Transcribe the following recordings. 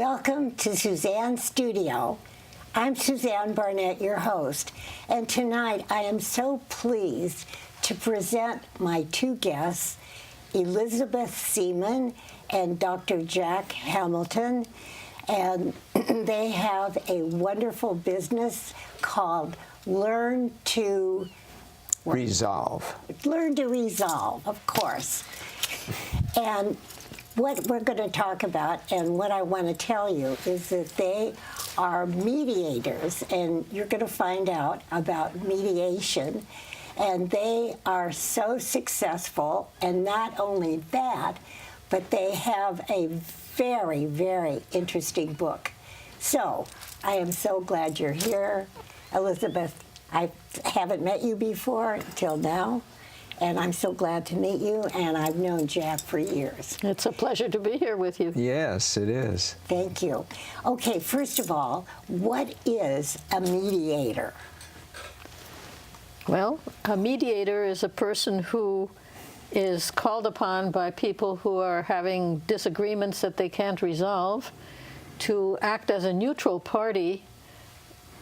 Welcome to Suzanne's studio. I'm Suzanne Barnett, your host, and tonight I am so pleased to present my two guests, Elisabeth Seaman and Dr. Jack Hamilton, and they have a wonderful business called Learn to Resolve. Learn to Resolve, of course. And what we're going to talk about and what I want to tell you is that they are mediators, and you're going to find out about mediation. And they are so successful, and not only that, but they have a very, very interesting book. So I am so glad you're here. Elisabeth, I haven't met you before until now, and I'm so glad to meet you, and I've known Jack for years. It's a pleasure to be here with you. Yes, it is. Thank you. Okay, first of all, what is a mediator? Well, a mediator is a person who is called upon by people who are having disagreements that they can't resolve to act as a neutral party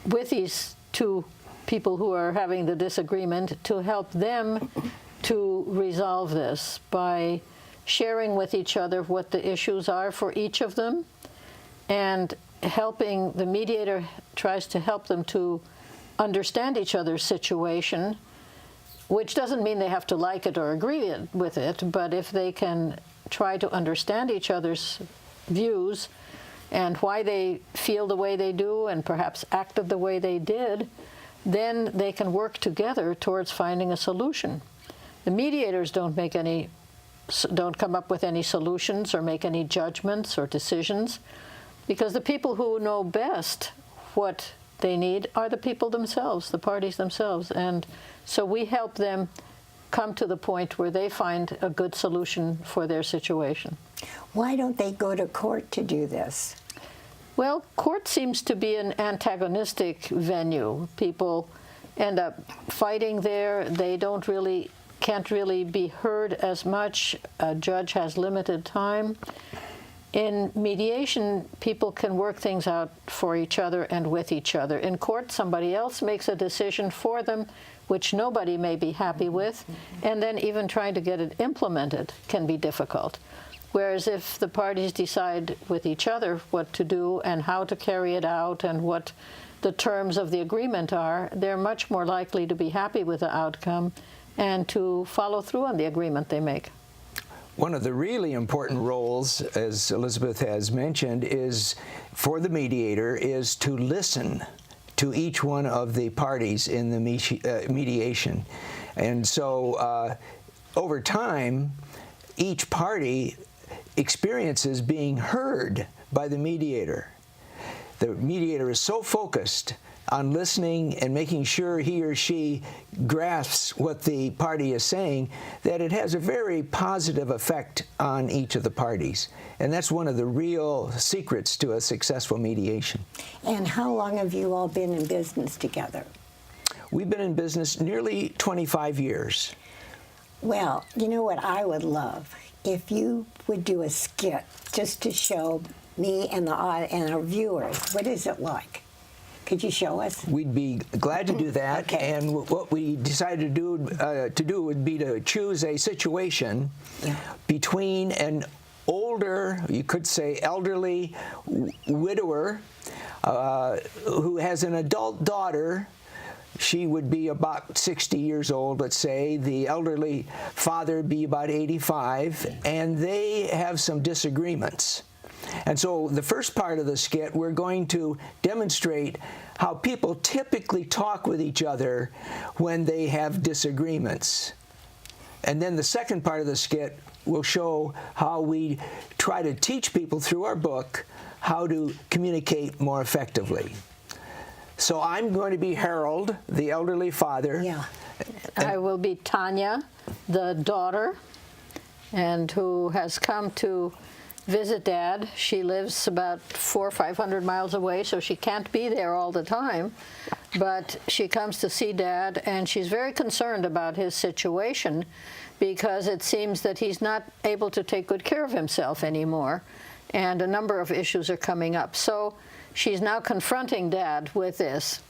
with these two people who are having the disagreement to help them to resolve this by sharing with each other what the issues are for each of them, and helping the mediator tries to help them to understand each other's situation, which doesn't mean they have to like it or agree with it, but if they can try to understand each other's views and why they feel the way they do and perhaps acted the way they did, then they can work together towards finding a solution. The mediators don't come up with any solutions or make any judgments or decisions, because the people who know best what they need are the people themselves, the parties themselves. And so we help them come to the point where they find a good solution for their situation. Why don't they go to court to do this? Well, court seems to be an antagonistic venue. People end up fighting there. They can't really be heard as much. A judge has limited time. In mediation, people can work things out for each other and with each other. In court, somebody else makes a decision for them, which nobody may be happy with, and then even trying to get it implemented can be difficult. Whereas if the parties decide with each other what to do and how to carry it out and what the terms of the agreement are, they're much more likely to be happy with the outcome and to follow through on the agreement they make. One of the really important roles, as Elisabeth has mentioned, is for the mediator is to listen to each one of the parties in the mediation. And so over time, each party experiences being heard by the mediator. The mediator is so focused on listening and making sure he or she grasps what the party is saying that it has a very positive effect on each of the parties. And that's one of the real secrets to a successful mediation. And how long have you all been in business together? We've been in business nearly 25 years. Well, you know what I would love? If you would do a skit just to show me and our viewers, what is it like? Could you show us? We'd be glad to do that. Okay. And what we decided to do would be to choose a situation between an older, you could say elderly widower who has an adult daughter. She would be about 60 years old, let's say. The elderly father would be about 85, and they have some disagreements. And so the first part of the skit, we're going to demonstrate how people typically talk with each other when they have disagreements. And then the second part of the skit will show how we try to teach people through our book how to communicate more effectively. So I'm going to be Harold, the elderly father. Yeah. I will be Tanya, the daughter, and who has come to visit Dad. She lives about 400 or 500 miles away, so she can't be there all the time. But she comes to see Dad, and she's very concerned about his situation because it seems that he's not able to take good care of himself anymore. and a number of issues are coming up. So she's now confronting Dad with this.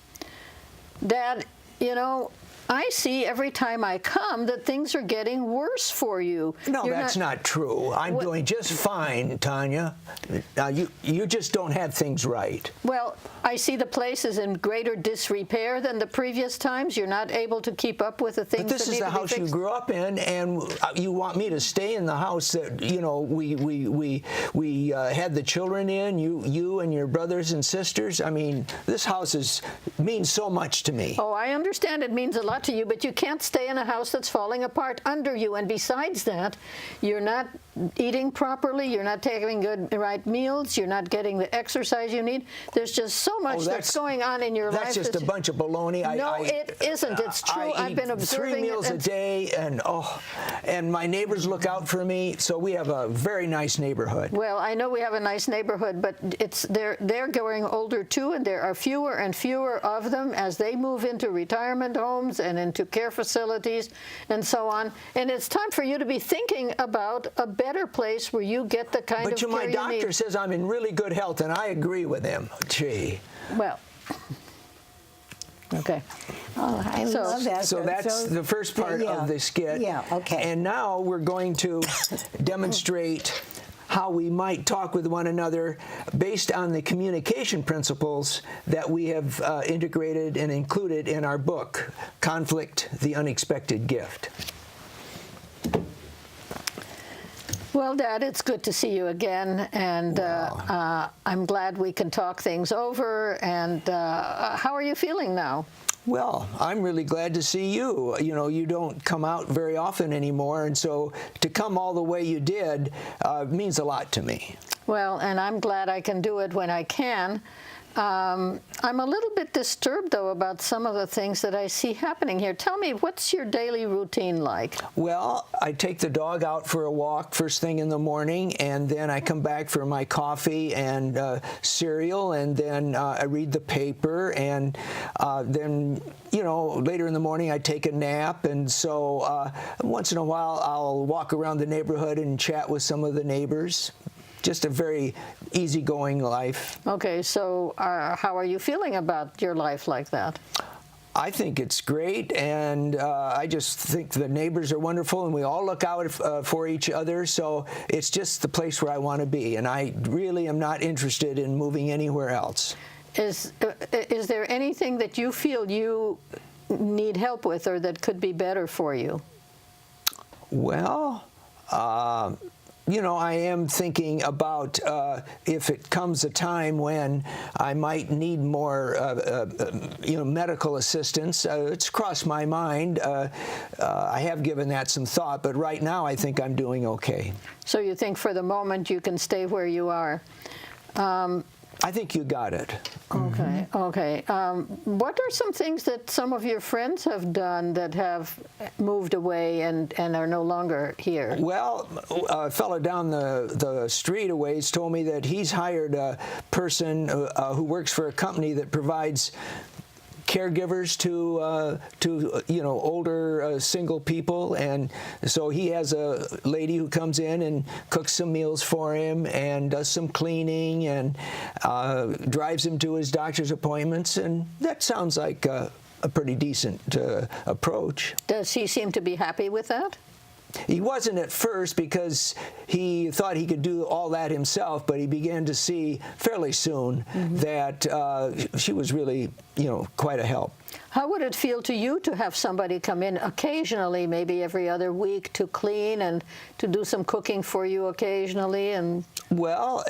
Dad, you know, I see every time I come that things are getting worse for you. No, that's not true. I'm doing just fine, Tanya. You just don't have things right. Well, I see the place is in greater disrepair than the previous times. You're not able to keep up with the things But this that is need the to be house you fixed. grew up in, and you want me to stay in the house that, you know, we had the children in, you and your brothers and sisters. I mean, this house means so much to me. Oh, I understand it means a lot to you, but you can't stay in a house that's falling apart under you. And besides that, you're not eating properly, you're not taking right meals, you're not getting the exercise you need. There's just so much that's going on in your life. That's just a bunch of baloney. No, it isn't. It's true. I've been observing 3 meals a day, and my neighbors look out for me, so we have a very nice neighborhood. Well, I know we have a nice neighborhood, but they're growing older too, and there are fewer and fewer of them as they move into retirement homes and into care facilities and so on. And it's time for you to be thinking about a better place where you get the kind of care you need. But my doctor says I'm in really good health, and I agree with him. Gee. Well, okay. Oh, I love that. So that's the first part of the skit. Yeah, okay. And now we're going to demonstrate how we might talk with one another based on the communication principles that we have integrated and included in our book, Conflict, the Unexpected Gift. Well, Dad, it's good to see you again, and I'm glad we can talk things over. And how are you feeling now? Well, I'm really glad to see you. You know, you don't come out very often anymore, and so to come all the way you did means a lot to me. Well, and I'm glad I can do it when I can. I'm a little bit disturbed, though, about some of the things that I see happening here. Tell me, what's your daily routine like? Well, I take the dog out for a walk first thing in the morning, and then I come back for my coffee and cereal, and then I read the paper, and then, you know, later in the morning I take a nap, and so once in a while I'll walk around the neighborhood and chat with some of the neighbors. Just a very easygoing life. Okay, so how are you feeling about your life like that? I think it's great, and I just think the neighbors are wonderful, and we all look out for each other, so it's just the place where I want to be, and I really am not interested in moving anywhere else. Is there anything that you feel you need help with or that could be better for you? Well, you know, I am thinking about if it comes a time when I might need more, you know, medical assistance. It's crossed my mind. I have given that some thought, but right now I think I'm doing okay. So you think for the moment you can stay where you are? I think you got it. Okay, okay. What are some things that some of your friends have done that have moved away and are no longer here? Well, a fellow down the street a ways told me that he's hired a person who works for a company that provides caregivers to you know, older single people, and so he has a lady who comes in and cooks some meals for him and does some cleaning and drives him to his doctor's appointments, and that sounds like a pretty decent approach. Does he seem to be happy with that? He wasn't at first because he thought he could do all that himself, but he began to see fairly soon that she was really, you know, quite a help. How would it feel to you to have somebody come in occasionally, maybe every other week, to clean and to do some cooking for you occasionally? And well,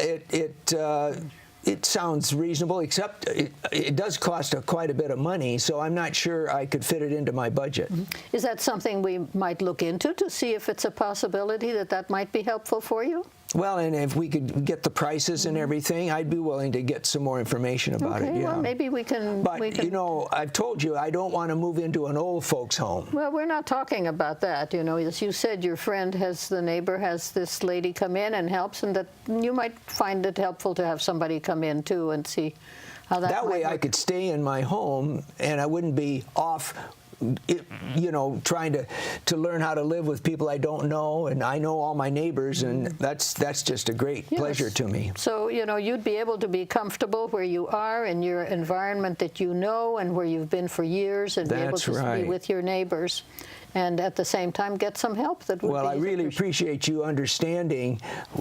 it sounds reasonable, except it does cost quite a bit of money, so I'm not sure I could fit it into my budget. Is that something we might look into to see if it's a possibility that might be helpful for you? Well, and if we could get the prices and everything, I'd be willing to get some more information about it. Okay, Yeah. well, maybe we can. But you know, I've told you I don't want to move into an old folks' home. Well, we're not talking about that. You know, as you said, your friend the neighbor has this lady come in and helps, and that you might find it helpful to have somebody come in too and see how that. That way, might I work. could stay in my home, and I wouldn't be off trying to learn how to live with people I don't know, and I know all my neighbors, and that's just a great pleasure to me. So, you'd be able to be comfortable where you are in your environment that you know and where you've been for years, and be able to be with your neighbors, and at the same time get some help that would Well, I really appreciate you understanding,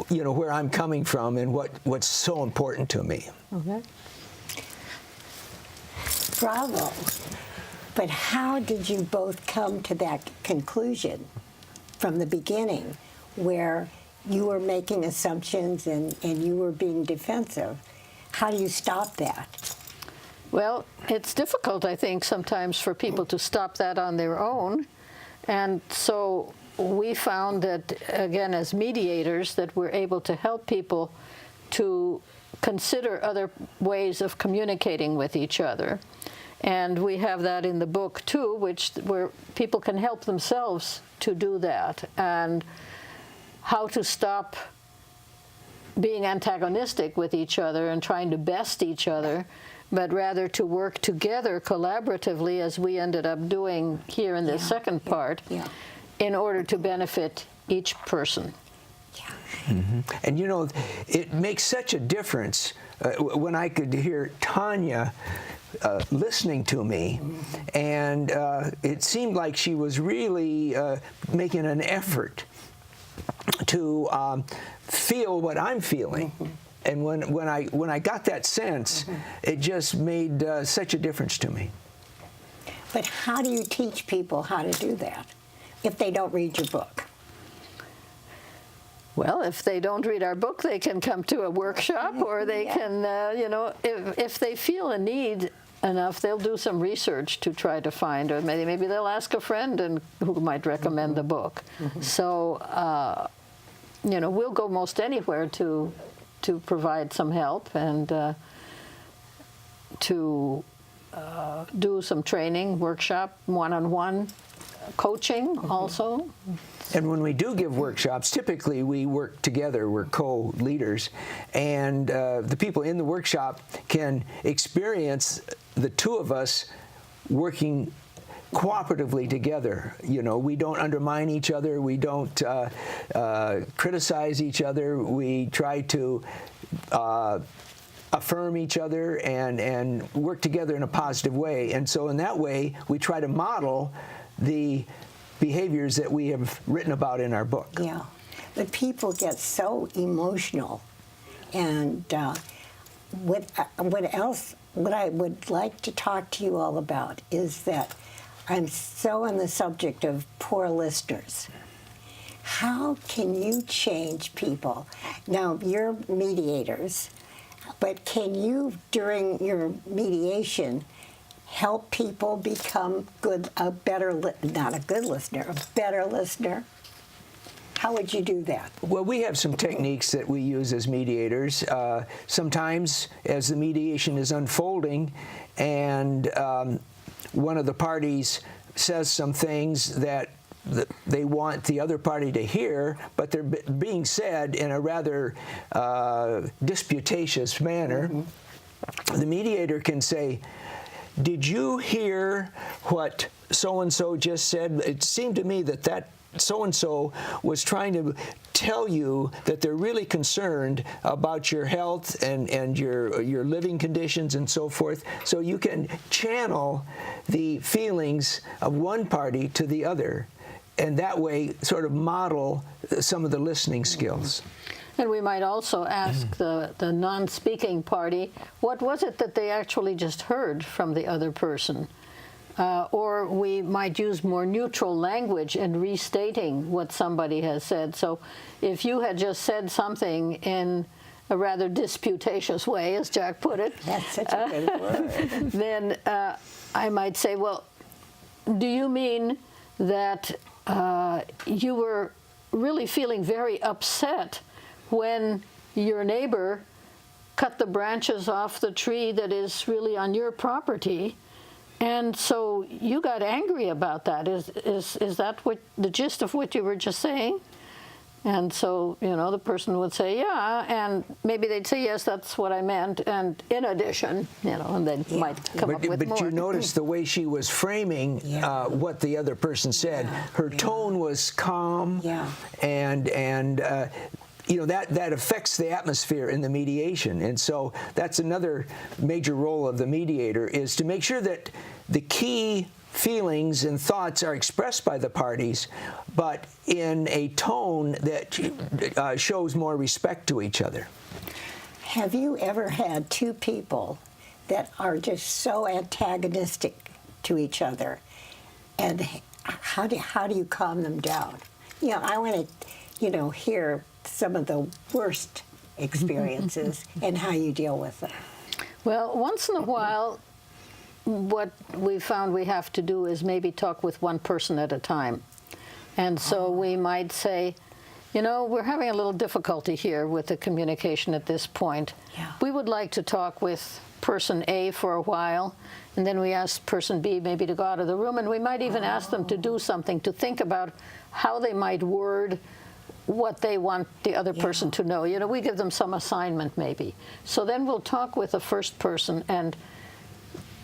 where I'm coming from and what's so important to me. Okay. Bravo. But how did you both come to that conclusion from the beginning, where you were making assumptions and you were being defensive? How do you stop that? Well, it's difficult, I think, sometimes for people to stop that on their own. And so we found that, again, as mediators, that we're able to help people to consider other ways of communicating with each other. And we have that in the book, too, where people can help themselves to do that, and how to stop being antagonistic with each other and trying to best each other, but rather to work together collaboratively, as we ended up doing here in the second part, in order to benefit each person. Mm-hmm. And it makes such a difference when I could hear Tanya listening to me, and it seemed like she was really making an effort to feel what I'm feeling. And when I got that sense, it just made such a difference to me. But how do you teach people how to do that if they don't read your book? Well, if they don't read our book, they can come to a workshop, or they can, if they feel a need enough, they'll do some research to try to find, or maybe they'll ask a friend who might recommend the book. So, we'll go most anywhere to provide some help and to do some training, workshop, one-on-one coaching also. And when we do give workshops, typically we work together, we're co-leaders, and the people in the workshop can experience the two of us working cooperatively together. We don't undermine each other, we don't criticize each other, we try to affirm each other and work together in a positive way. And so in that way, we try to model the behaviors that we have written about in our book. Yeah, but people get so emotional, and what I would like to talk to you all about is that I'm so on the subject of poor listeners. How can you change people? Now, you're mediators, but can you, during your mediation, help people become a better listener? How would you do that? Well, we have some techniques that we use as mediators. Sometimes, as the mediation is unfolding, and one of the parties says some things that they want the other party to hear, but they're being said in a rather disputatious manner, the mediator can say, "Did you hear what so-and-so just said? It seemed to me that so-and-so was trying to tell you that they're really concerned about your health and your living conditions and so forth." So you can channel the feelings of one party to the other, and that way sort of model some of the listening skills. And we might also ask the non-speaking party, what was it that they actually just heard from the other person? Or we might use more neutral language in restating what somebody has said. So if you had just said something in a rather disputatious way, as Jack put it, that's such a good word, then I might say, well, do you mean that you were really feeling very upset when your neighbor cut the branches off the tree that is really on your property, and so you got angry about that? Is that what the gist of what you were just saying? And so, the person would say, yeah, and maybe they'd say, yes, that's what I meant, and in addition, and they might come up with more. But you notice the way she was framing what the other person said. Her tone was calm, and that affects the atmosphere in the mediation. And so that's another major role of the mediator, is to make sure that the key feelings and thoughts are expressed by the parties, but in a tone that shows more respect to each other. Have you ever had two people that are just so antagonistic to each other, and how do you calm them down? I want to, hear some of the worst experiences and how you deal with them. Well, once in a while, what we found we have to do is maybe talk with one person at a time. And so we might say, we're having a little difficulty here with the communication at this point. We would like to talk with person A for a while, and then we ask person B maybe to go out of the room, and we might even ask them to do something, to think about how they might word what they want the other person to know. We give them some assignment maybe. So then we'll talk with the first person and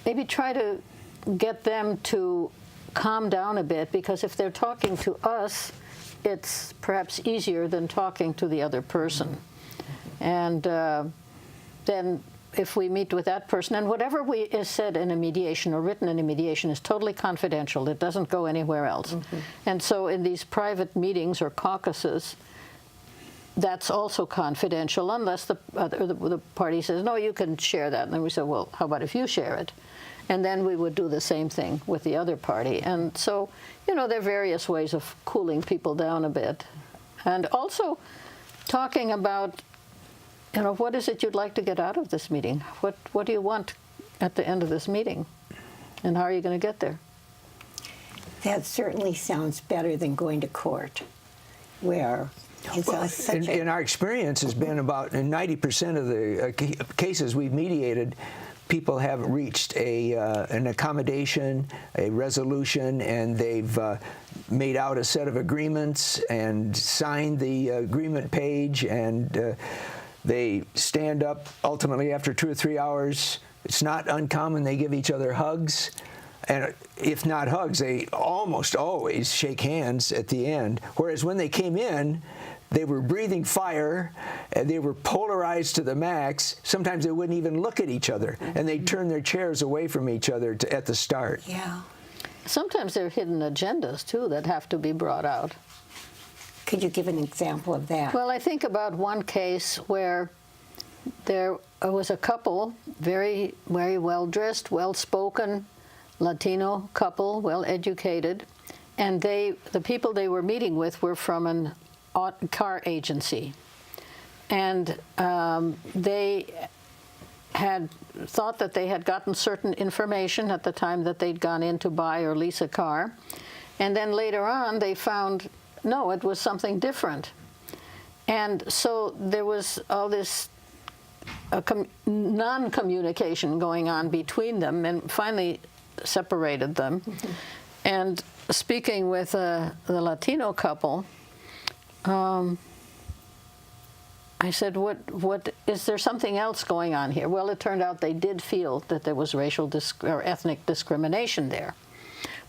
maybe try to get them to calm down a bit, because if they're talking to us, it's perhaps easier than talking to the other person. And then if we meet with that person, and whatever is said in a mediation or written in a mediation is totally confidential. It doesn't go anywhere else. And so in these private meetings or caucuses, that's also confidential, unless the party says, no, you can share that. And then we say, well, how about if you share it? And then we would do the same thing with the other party. And so, there are various ways of cooling people down a bit. And also talking about, what is it you'd like to get out of this meeting? What do you want at the end of this meeting? And how are you going to get there? That certainly sounds better than going to court, where in our experience has been about 90% of the cases we've mediated, people have reached an accommodation, a resolution, and they've made out a set of agreements and signed the agreement page, and they stand up ultimately after 2 or 3 hours. It's not uncommon they give each other hugs. And if not hugs, they almost always shake hands at the end. Whereas when they came in, they were breathing fire, and they were polarized to the max. Sometimes they wouldn't even look at each other, and they'd turn their chairs away from each other at the start. Sometimes there are hidden agendas, too, that have to be brought out. Could you give an example of that? Well, I think about one case where there was a couple, very, very well-dressed, well-spoken, Latino couple, well-educated, and the people they were meeting with were from an car agency. And they had thought that they had gotten certain information at the time that they'd gone in to buy or lease a car. And then later on, they found, no, it was something different. And so there was all this non-communication going on between them, and finally separated them. And speaking with the Latino couple, I said, what is there something else going on here? Well, it turned out they did feel that there was racial or ethnic discrimination there,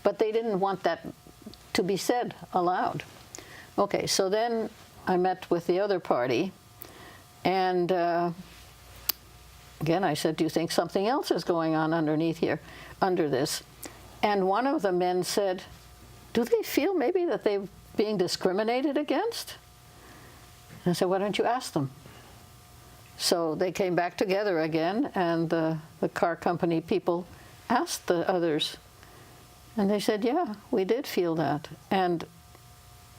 but they didn't want that to be said aloud. Okay, so then I met with the other party, and again, I said, do you think something else is going on underneath here, under this? And one of the men said, do they feel maybe that they're being discriminated against? And I said, why don't you ask them? So they came back together again, and the car company people asked the others. And they said, yeah, we did feel that. And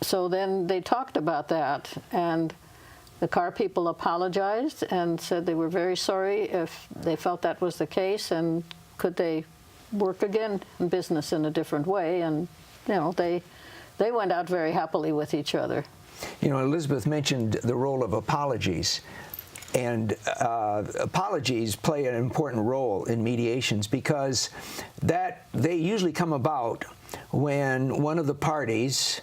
so then they talked about that, and the car people apologized and said they were very sorry if they felt that was the case, and could they work again in business in a different way. And, they went out very happily with each other. Elisabeth mentioned the role of apologies. And apologies play an important role in mediations, because they usually come about when one of the parties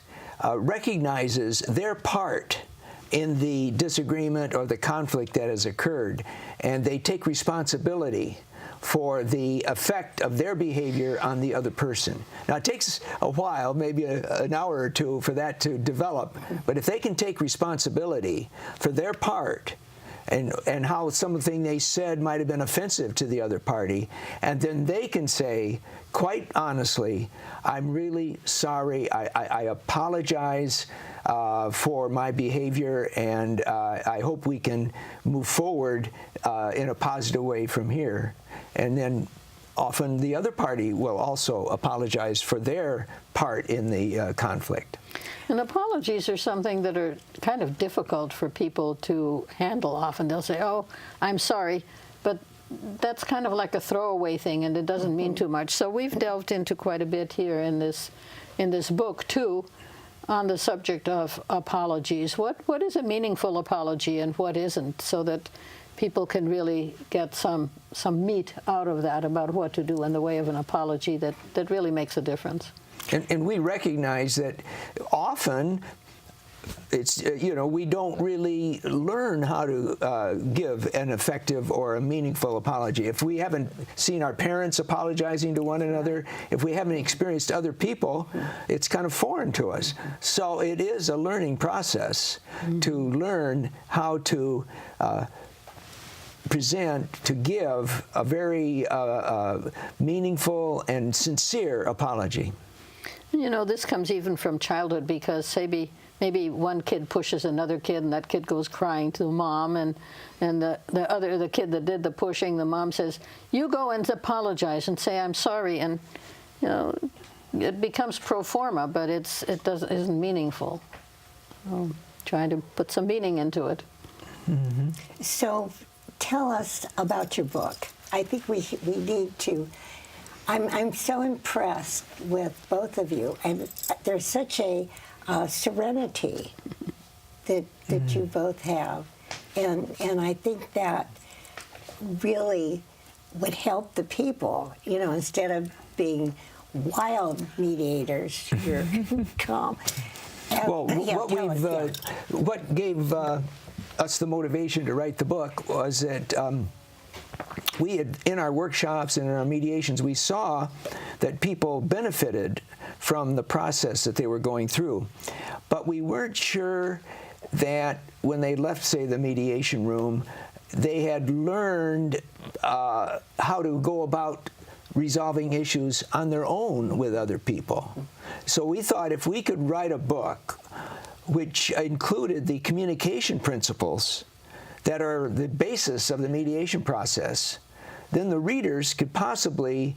recognizes their part in the disagreement or the conflict that has occurred, and they take responsibility for the effect of their behavior on the other person. Now, it takes a while, maybe an hour or two, for that to develop, but if they can take responsibility for their part and how something they said might have been offensive to the other party, and then they can say, quite honestly, I'm really sorry, I apologize for my behavior, and I hope we can move forward in a positive way from here. And then often the other party will also apologize for their part in the conflict. And apologies are something that are kind of difficult for people to handle often. They'll say, oh, I'm sorry, but that's kind of like a throwaway thing, and it doesn't mean too much. So we've delved into quite a bit here in this book, too, on the subject of apologies. What is a meaningful apology and what isn't, so that people can really get some meat out of that about what to do in the way of an apology that really makes a difference. And we recognize that often it's, we don't really learn how to give an effective or a meaningful apology. If we haven't seen our parents apologizing to one another, if we haven't experienced other people, it's kind of foreign to us. So it is a learning process to learn how to to give a very meaningful and sincere apology. This comes even from childhood, because maybe one kid pushes another kid, and that kid goes crying to mom, and the kid that did the pushing, the mom says, "You go and apologize and say I'm sorry," and it becomes pro forma, but it isn't meaningful. Trying to put some meaning into it. Mm-hmm. So, tell us about your book. I think we need to. I'm so impressed with both of you, and there's such a serenity that you both have, and I think that really would help the people. Instead of being wild mediators, you're calm. Well, what gave us the motivation to write the book was that we had, in our workshops and in our mediations, we saw that people benefited from the process that they were going through. But we weren't sure that when they left, say, the mediation room, they had learned how to go about resolving issues on their own with other people. So we thought if we could write a book which included the communication principles that are the basis of the mediation process, then the readers could possibly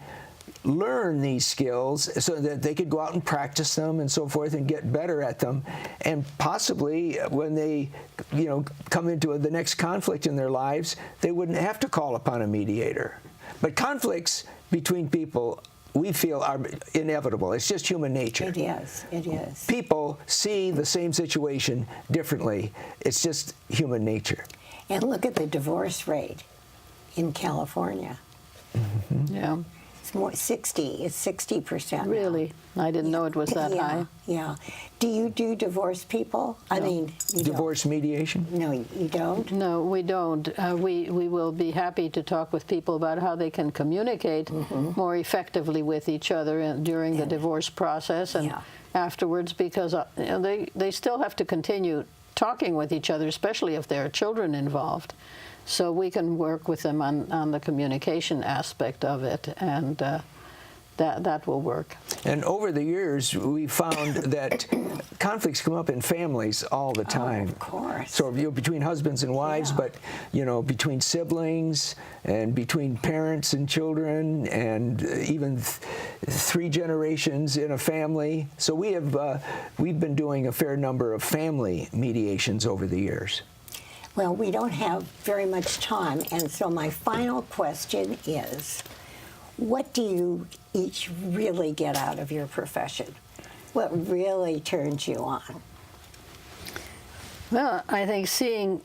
learn these skills so that they could go out and practice them and so forth and get better at them, and possibly when they come into the next conflict in their lives, they wouldn't have to call upon a mediator. But conflicts between people, we feel, are inevitable. It's just human nature. It is. People see the same situation differently. It's just human nature. And look at the divorce rate in California. Mm-hmm. Yeah. It's more 60% Really? I didn't know it was that high. Yeah. Do you do divorce people? No. I mean, you Divorce mediation? No, you don't? No, we don't. We will be happy to talk with people about how they can communicate more effectively with each other during the divorce process and afterwards, because they still have to continue talking with each other, especially if there are children involved. So we can work with them on the communication aspect of it, and that will work. And over the years, we found that conflicts come up in families all the time. Oh, of course. So between husbands and wives, but between siblings and between parents and children, and even three generations in a family. So we've been doing a fair number of family mediations over the years. Well, we don't have very much time, and so my final question is, what do you each really get out of your profession? What really turns you on? Well, I think seeing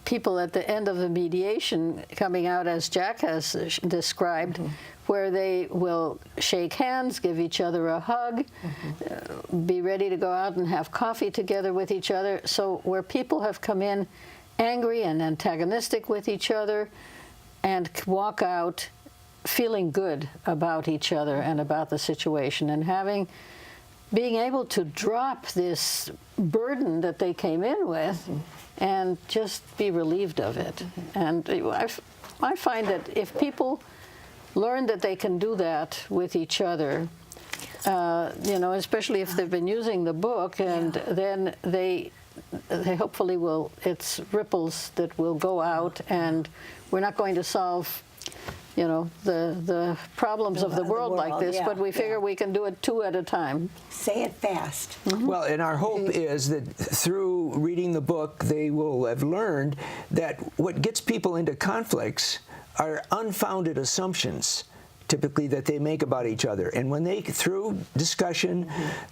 people at the end of the mediation coming out, as Jack has described, where they will shake hands, give each other a hug, be ready to go out and have coffee together with each other. So where people have come in angry and antagonistic with each other and walk out feeling good about each other and about the situation, and being able to drop this burden that they came in with and just be relieved of it. And I find that if people learn that they can do that with each other, you know, especially if they've been using the book, and then they hopefully will, it's ripples that will go out, and we're not going to solve, you know, the problems of the world like this, but we figure we can do it 2 at a time. Say it fast. Well, and our hope is that through reading the book, they will have learned that what gets people into conflicts are unfounded assumptions, typically, that they make about each other. And when they, through discussion,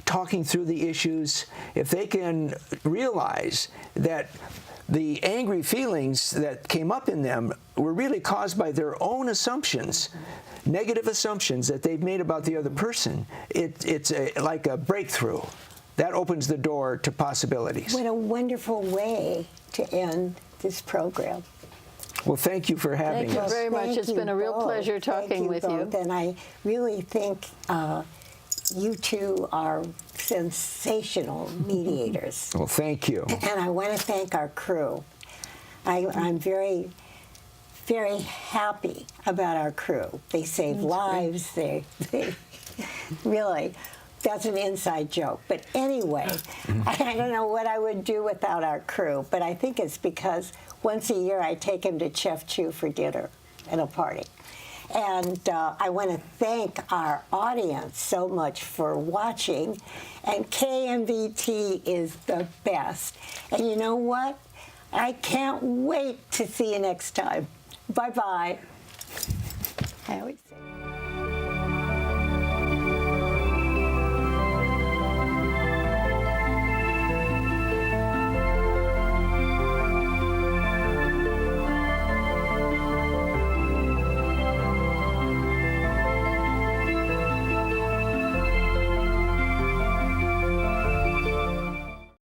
talking through the issues, if they can realize that the angry feelings that came up in them were really caused by their own assumptions, negative assumptions that they've made about the other person, it's like a breakthrough. That opens the door to possibilities. What a wonderful way to end this program. Well, thank you for having us. Thank you very much. It's been a real pleasure talking with you. And I really think you two are sensational mediators. Well, thank you. And I want to thank our crew. I'm very, very happy about our crew. They save lives. They really, that's an inside joke. But anyway, I don't know what I would do without our crew, but I think it's because once a year I take them to Chef Chu for dinner at a party. And I want to thank our audience so much for watching. And KMVT is the best. And you know what? I can't wait to see you next time. Bye-bye. I always say